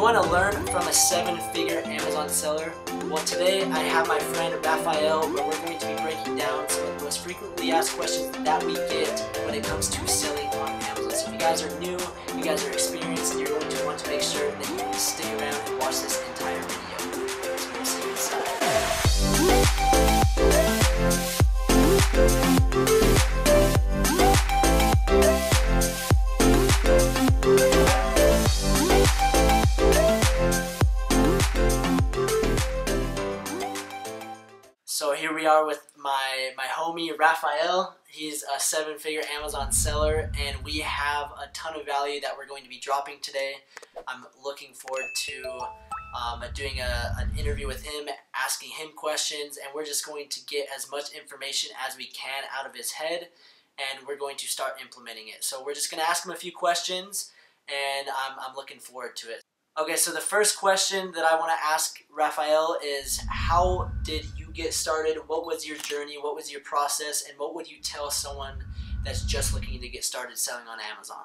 want to learn from a 7-figure Amazon seller? Well, today I have my friend Raphael, where we're going to be breaking down some of the most frequently asked questions that we get when it comes to selling on Amazon. So if you guys are new, you guys are experienced, you're going to want to make sure that you stick around and watch this entire video. So we'll see you inside. So here we are with my homie Raphael. He's a 7-figure Amazon seller, and we have a ton of value that we're going to be dropping today. I'm looking forward to doing an interview with him, asking him questions, and we're just going to get as much information as we can out of his head, and we're going to start implementing it. So we're just going to ask him a few questions, and I'm looking forward to it. Okay, so the first question that I want to ask Raphael is, how did you get started? What was your journey? What was your process? And what would you tell someone that's just looking to get started selling on Amazon?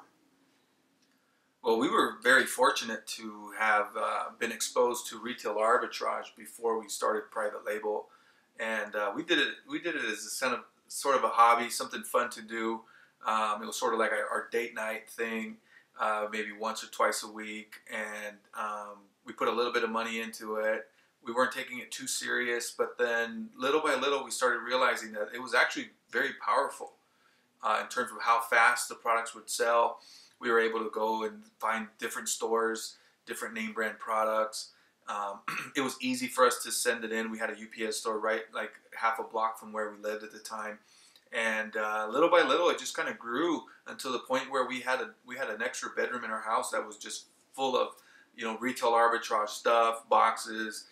Well, we were very fortunate to have been exposed to retail arbitrage before we started private label, and we did it as a sort of a hobby, something fun to do. It was sort of like our date night thing. Maybe once or twice a week, and we put a little bit of money into it. We weren't taking it too serious, but then little by little we started realizing that it was actually very powerful in terms of how fast the products would sell. We were able to go and find different stores, different name brand products. It was easy for us to send it in. We had a UPS store right like half a block from where we lived at the time. And little by little, it just kind of grew until the point where we had an extra bedroom in our house that was just full of, retail arbitrage stuff, boxes,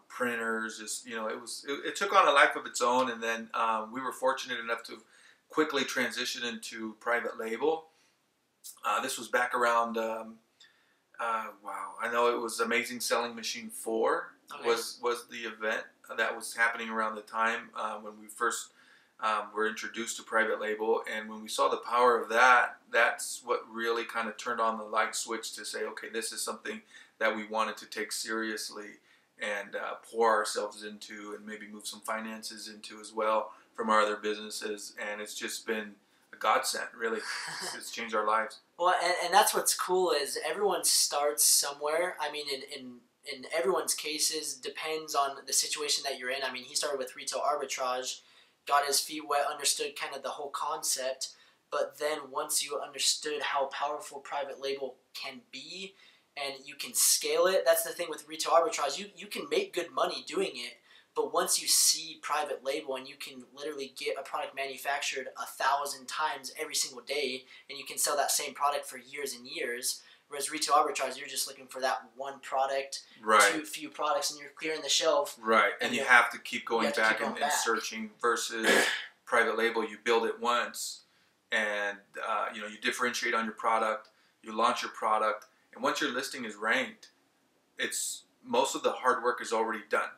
printers. Just it took on a life of its own. And then we were fortunate enough to quickly transition into private label. This was back around. Wow, I know it was Amazing Selling Machine 4 was the event that was happening around the time when we first. Were introduced to private label, and when we saw the power of that, that's what really kind of turned on the light switch to say, okay, this is something that we wanted to take seriously and pour ourselves into, and maybe move some finances into as well from our other businesses. And it's just been a godsend, really. It's changed our lives. Well, and that's what's cool is everyone starts somewhere. I mean, in everyone's cases, depends on the situation that you're in. I mean, he started with retail arbitrage, got his feet wet, understood kind of the whole concept, but then once you understood how powerful private label can be and you can scale it, that's the thing with retail arbitrage, you can make good money doing it, but once you see private label and you can literally get a product manufactured 1,000 times every single day and you can sell that same product for years and years, whereas retail arbitrage, you're just looking for that one product, right. few products, and you're clearing the shelf. Right, and you have to keep going back and searching versus private label. You build it once, and you differentiate on your product. You launch your product, and once your listing is ranked, most of the hard work is already done.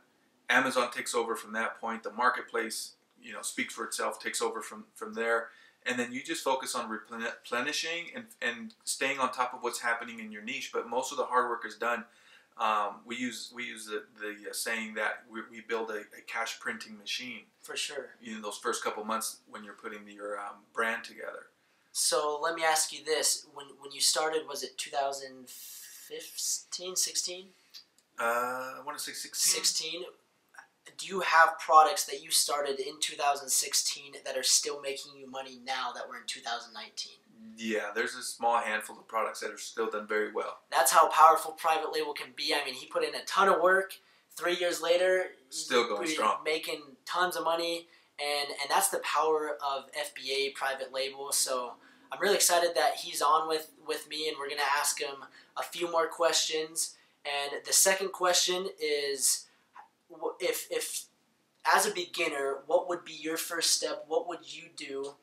Amazon takes over from that point. The marketplace, speaks for itself, takes over from there. And then you just focus on replenishing and staying on top of what's happening in your niche. But most of the hard work is done. We use the saying that we build a cash printing machine. For sure. Those first couple months when you're putting your brand together. So let me ask you this: when you started, was it 2015, 16? I want to say 16. 16. Do you have products that you started in 2016 that are still making you money now that were in 2019? Yeah, there's a small handful of products that are still done very well. That's how powerful private label can be. I mean, he put in a ton of work. 3 years later, still going strong, making tons of money, and that's the power of FBA private label. So I'm really excited that he's on with me, and we're going to ask him a few more questions. And the second question is, if as a beginner, what would be your first step? What would you do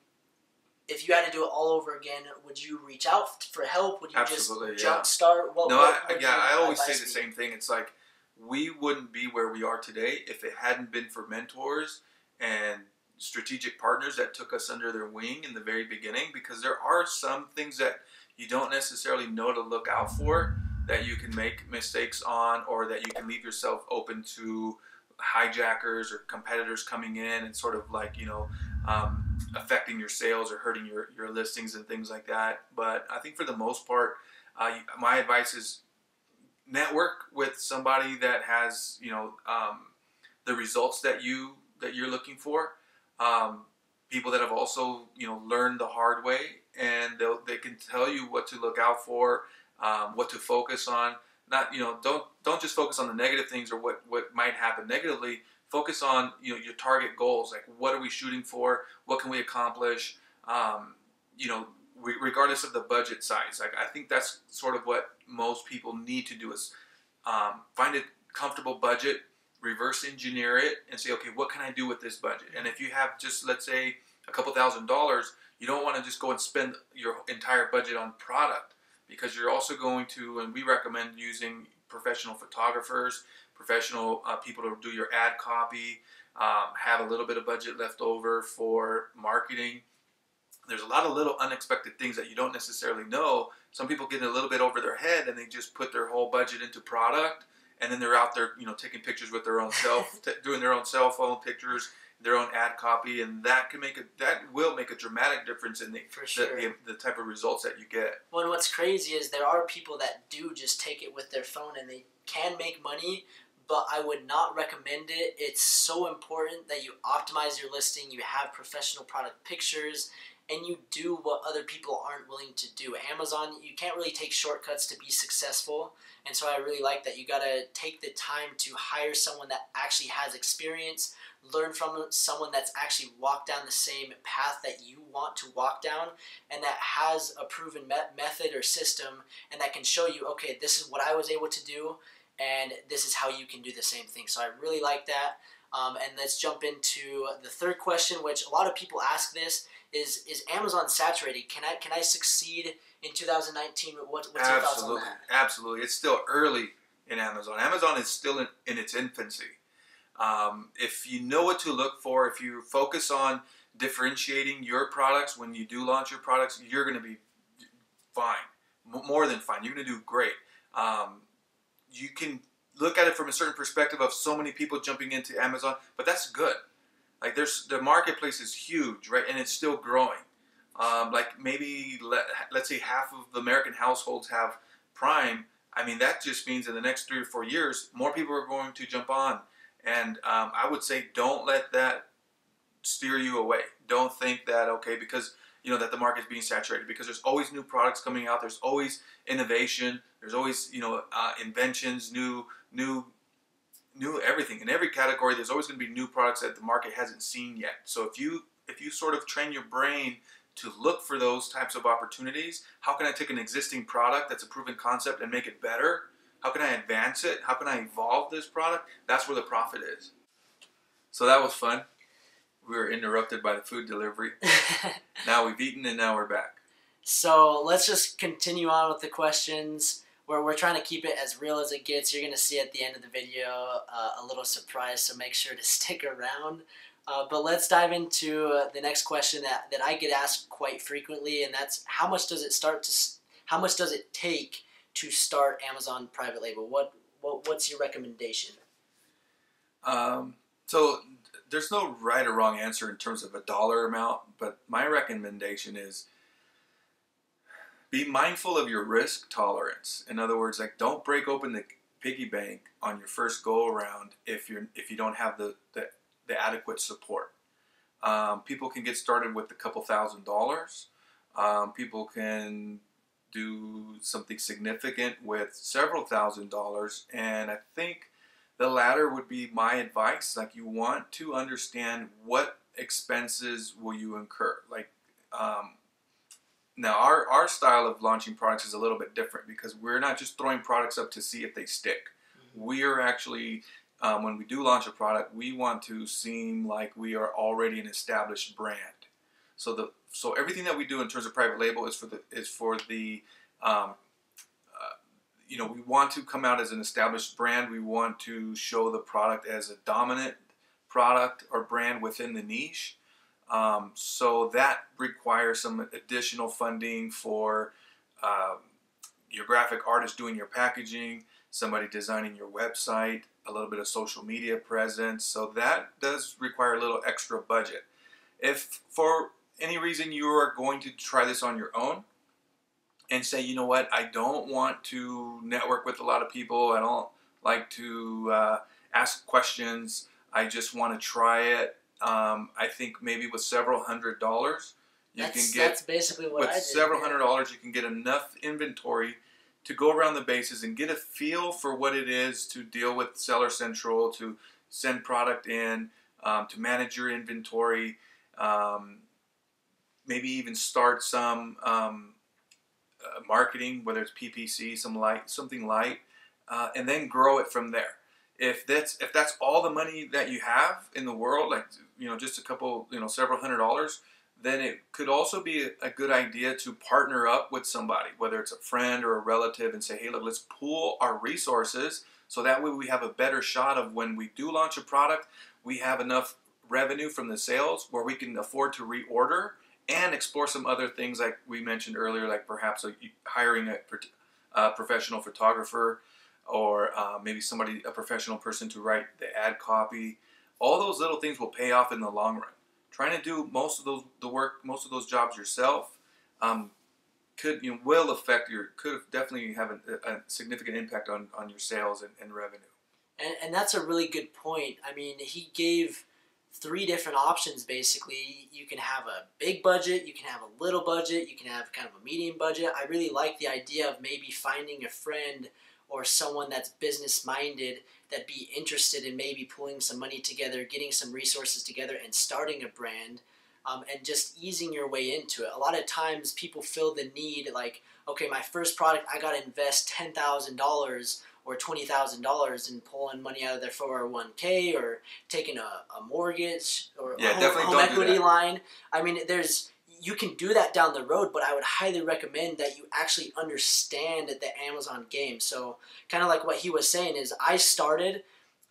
if you had to do it all over again? Would you reach out for help? Would you just jump start? I always say the same thing. It's like we wouldn't be where we are today if it hadn't been for mentors and strategic partners that took us under their wing in the very beginning, because there are some things that you don't necessarily know to look out for, that you can make mistakes on, or that you can leave yourself open to hijackers or competitors coming in and sort of like, affecting your sales or hurting your listings and things like that. But I think for the most part, my advice is network with somebody that has, the results that you're looking for. People that have also, learned the hard way, and they can tell you what to look out for, what to focus on. Not, don't just focus on the negative things or what might happen negatively. Focus on, your target goals. Like, what are we shooting for? What can we accomplish? Regardless of the budget size. Like, I think that's sort of what most people need to do is find a comfortable budget, reverse engineer it, and say, okay, what can I do with this budget? And if you have just, let's say, a couple $1,000s, you don't want to just go and spend your entire budget on product, because you're also going to, and we recommend using professional photographers, professional people to do your ad copy, have a little bit of budget left over for marketing. There's a lot of little unexpected things that you don't necessarily know. Some people get a little bit over their head and they just put their whole budget into product, and then they're out there, taking pictures with their own doing their own cell phone pictures, their own ad copy, and that will make a dramatic difference in the type of results that you get. Well, and what's crazy is there are people that do just take it with their phone and they can make money, but I would not recommend it. It's so important that you optimize your listing, you have professional product pictures, and you do what other people aren't willing to do. Amazon, you can't really take shortcuts to be successful, and so I really like that you gotta take the time to hire someone that actually has experience, learn from someone that's actually walked down the same path that you want to walk down, and that has a proven method or system, and that can show you, okay, this is what I was able to do, and this is how you can do the same thing. So I really like that. And let's jump into the third question, which a lot of people ask this, is Amazon saturated? Can I succeed in 2019? What's your thoughts on that? Absolutely. It's still early in Amazon. Amazon is still in its infancy. If you know what to look for, if you focus on differentiating your products when you do launch your products, you're going to be fine. More than fine. You're going to do great. You can look at it from a certain perspective of so many people jumping into Amazon, but that's good. Like, the marketplace is huge, right? And it's still growing. Like, maybe let's say half of the American households have Prime. I mean, that just means in the next 3 or 4 years, more people are going to jump on. And I would say, don't let that steer you away. Don't think that, okay, because that the market's being saturated, because there's always new products coming out. There's always innovation. There's always inventions, new everything. In every category, there's always going to be new products that the market hasn't seen yet. So if you sort of train your brain to look for those types of opportunities, how can I take an existing product that's a proven concept and make it better? How can I advance it? How can I evolve this product? That's where the profit is. So that was fun. We were interrupted by the food delivery. Now we've eaten and now we're back. So let's just continue on with the questions. We're trying to keep it as real as it gets. You're going to see at the end of the video a little surprise, so make sure to stick around. But let's dive into the next question that I get asked quite frequently, and that's how much does it take to start Amazon private label? What's your recommendation? So there's no right or wrong answer in terms of a dollar amount, but my recommendation is be mindful of your risk tolerance. In other words, like, don't break open the piggy bank on your first go around if you don't have the adequate support. People can get started with a couple $1,000s. People can do something significant with several $1,000s, and I think the latter would be my advice. Like, you want to understand what expenses will you incur. Like, now our style of launching products is a little bit different, because we're not just throwing products up to see if they stick. Mm-hmm. We are actually, when we do launch a product, we want to seem like we are already an established brand. So everything that we do in terms of private label is for the we want to come out as an established brand. We want to show the product as a dominant product or brand within the niche. So that requires some additional funding for your graphic artist doing your packaging, somebody designing your website, a little bit of social media presence. So that does require a little extra budget. If for any reason you are going to try this on your own and say, you know what, I don't want to network with a lot of people, I don't like to ask questions, I just want to try it. I think maybe with several $100s, that's basically what I did. With several $100s, you can get enough inventory to go around the bases and get a feel for what it is to deal with Seller Central, to send product in, to manage your inventory, maybe even start some marketing, whether it's PPC, something light, and then grow it from there. If that's all the money that you have in the world, like just a couple, several $100s, then it could also be a good idea to partner up with somebody, whether it's a friend or a relative, and say, hey, look, let's pool our resources so that way we have a better shot of when we do launch a product, we have enough revenue from the sales where we can afford to reorder and explore some other things like we mentioned earlier, like perhaps hiring a professional photographer, or maybe a professional person to write the ad copy. All those little things will pay off in the long run. Trying to do most of those jobs yourself could definitely have a significant impact on your sales and revenue. And that's a really good point. I mean, he gave 3 different options basically. You can have a big budget, you can have a little budget, you can have kind of a medium budget. I really like the idea of maybe finding a friend or someone that's business minded that be interested in maybe pulling some money together, getting some resources together and starting a brand, and just easing your way into it. A lot of times people feel the need like, okay, my first product, I got to invest $10,000 or $20,000 in pulling money out of their 401k or taking a mortgage or a home equity line. I mean, you can do that down the road, but I would highly recommend that you actually understand the Amazon game. So kind of like what he was saying is I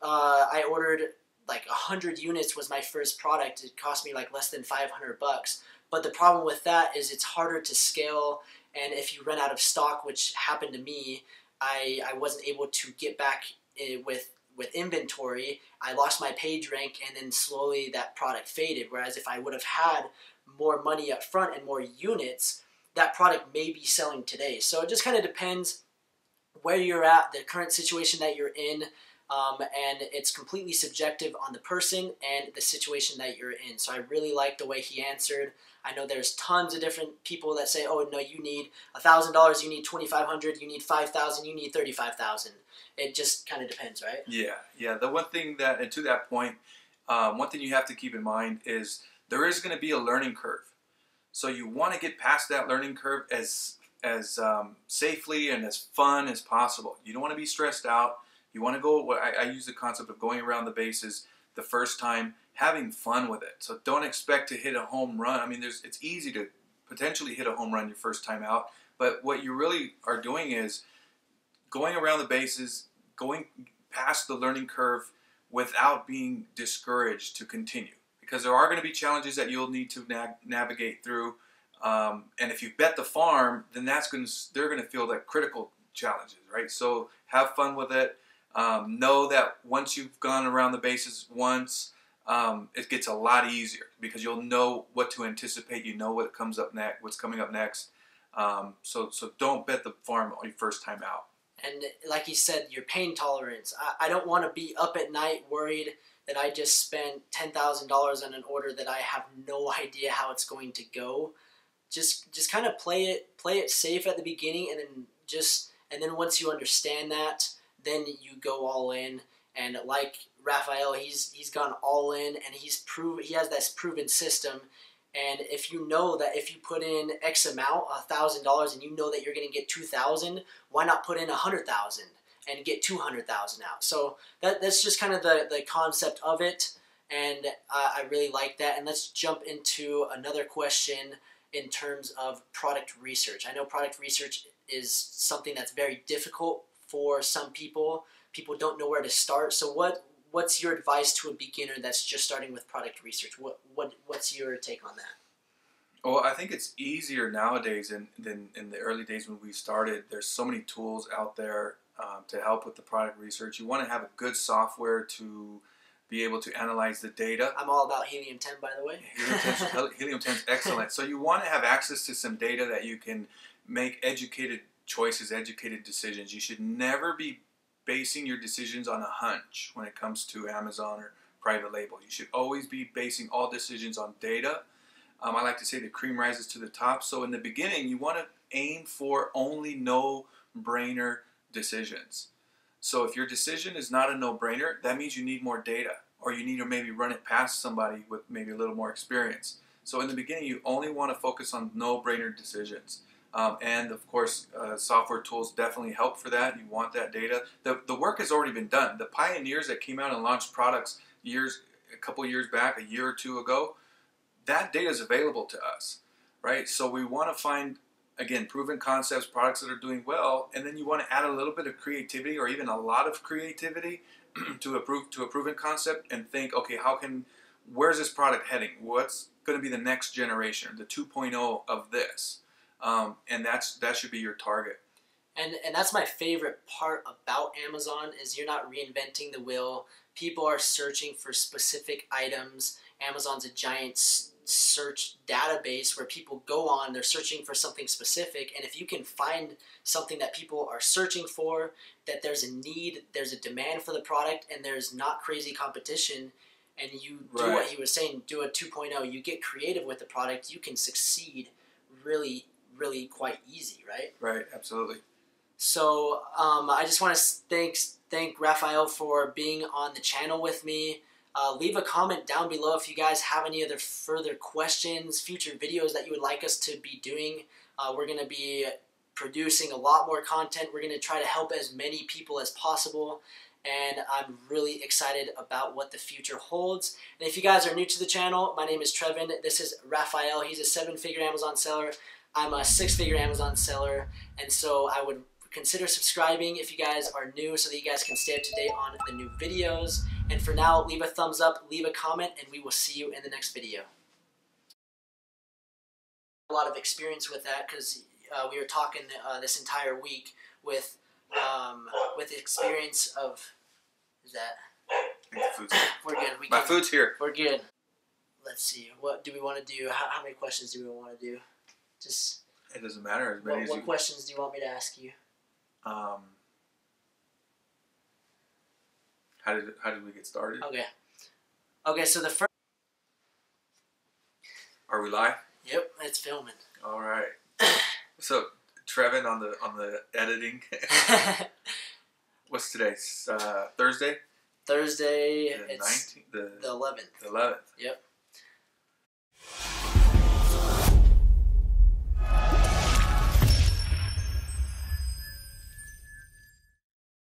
I ordered like 100 units was my first product. It cost me like less than $500. But the problem with that is it's harder to scale. And if you run out of stock, which happened to me, I wasn't able to get back with inventory. I lost my page rank and then slowly that product faded. Whereas if I would have had more money up front and more units, that product may be selling today. So it just kind of depends where you're at, the current situation that you're in, and it's completely subjective on the person and the situation that you're in. So I really like the way he answered. I know there's tons of different people that say, oh no, you need $1,000, you need $2,500, you need $5,000, you need $35,000. It just kind of depends, right? Yeah. The one thing that, and to that point, one thing you have to keep in mind is there is going to be a learning curve. So you want to get past that learning curve as safely and as fun as possible. You don't want to be stressed out. You want to go, I use the concept of going around the bases the first time, having fun with it. So don't expect to hit a home run. I mean, it's easy to potentially hit a home run your first time out, but what you really are doing is going around the bases, going past the learning curve without being discouraged to continue. Because there are going to be challenges that you'll need to navigate through, and if you bet the farm, then they're going to feel like critical challenges, right? So have fun with it. Know that once you've gone around the bases once, it gets a lot easier because you'll know what to anticipate. You know what's coming up next. So don't bet the farm on your first time out. And like he said, your pain tolerance. I don't want to be up at night worried that I just spent $10,000 on an order that I have no idea how it's going to go. Just kind of play it safe at the beginning, and then once you understand that, then you go all in. And like Raphael, he's gone all in, and he has this proven system. And if you know that if you put in X amount, $1,000, and you know that you're going to get 2,000, why not put in 100,000 and get 200,000 out? So that's just kind of the concept of it, and I really like that. And let's jump into another question in terms of product research. I know product research is something that's very difficult for some people. People don't know where to start. So what's your advice to a beginner that's just starting with product research? What's your take on that? Well, I think it's easier nowadays than in the early days when we started. There's so many tools out there to help with the product research. You want to have a good software to be able to analyze the data. I'm all about helium-10, by the way. Helium-10 is excellent. So you want to have access to some data that you can make educated choices, educated decisions. You should never be basing your decisions on a hunch when it comes to Amazon or private label. You should always be basing all decisions on data. I like to say the cream rises to the top. So in the beginning, you want to aim for only no-brainer decisions. So if your decision is not a no-brainer, that means you need more data, or you need to maybe run it past somebody with maybe a little more experience. So in the beginning, you only want to focus on no-brainer decisions. And of course, software tools definitely help for that. You want that data. The work has already been done. The pioneers that came out and launched products a couple years back, a year or two ago, that data is available to us, right? So we want to find, again, proven concepts, products that are doing well, and then you want to add a little bit of creativity or even a lot of creativity to a proven concept and think, okay, where's this product heading? What's going to be the next generation, the 2.0 of this? And that should be your target. And that's my favorite part about Amazon is you're not reinventing the wheel. People are searching for specific items. Amazon's a giant search database where people go on, they're searching for something specific, and if you can find something that people are searching for, that there's a need, there's a demand for the product, and there's not crazy competition, and you do what he was saying, do a 2.0, you get creative with the product, you can succeed really, really quite easy, right? Right, absolutely. So I just want to thank Raphael for being on the channel with me. Leave a comment down below if you guys have any other further questions, future videos that you would like us to be doing. We're going to be producing a lot more content. We're going to try to help as many people as possible. And I'm really excited about what the future holds. And if you guys are new to the channel, my name is Trevin. This is Raphael. He's a 7-figure Amazon seller. I'm a 6-figure Amazon seller. And so I would consider subscribing if you guys are new so that you guys can stay up to date on the new videos. And for now, leave a thumbs up, leave a comment, and we will see you in the next video. A lot of experience with that because we were talking this entire week with the experience of, is that? I think the food's here. We're good. My food's here. We're good. Let's see. What do we want to do? How many questions do we want to do? Just. It doesn't matter. As many as what questions do you want me to ask you? How did we get started? Okay, so the first... Are we live? Yep, it's filming. All right. So, Trevin on the editing. What's today? Thursday? Thursday, The it's 19th? the 11th. The 11th. Yep.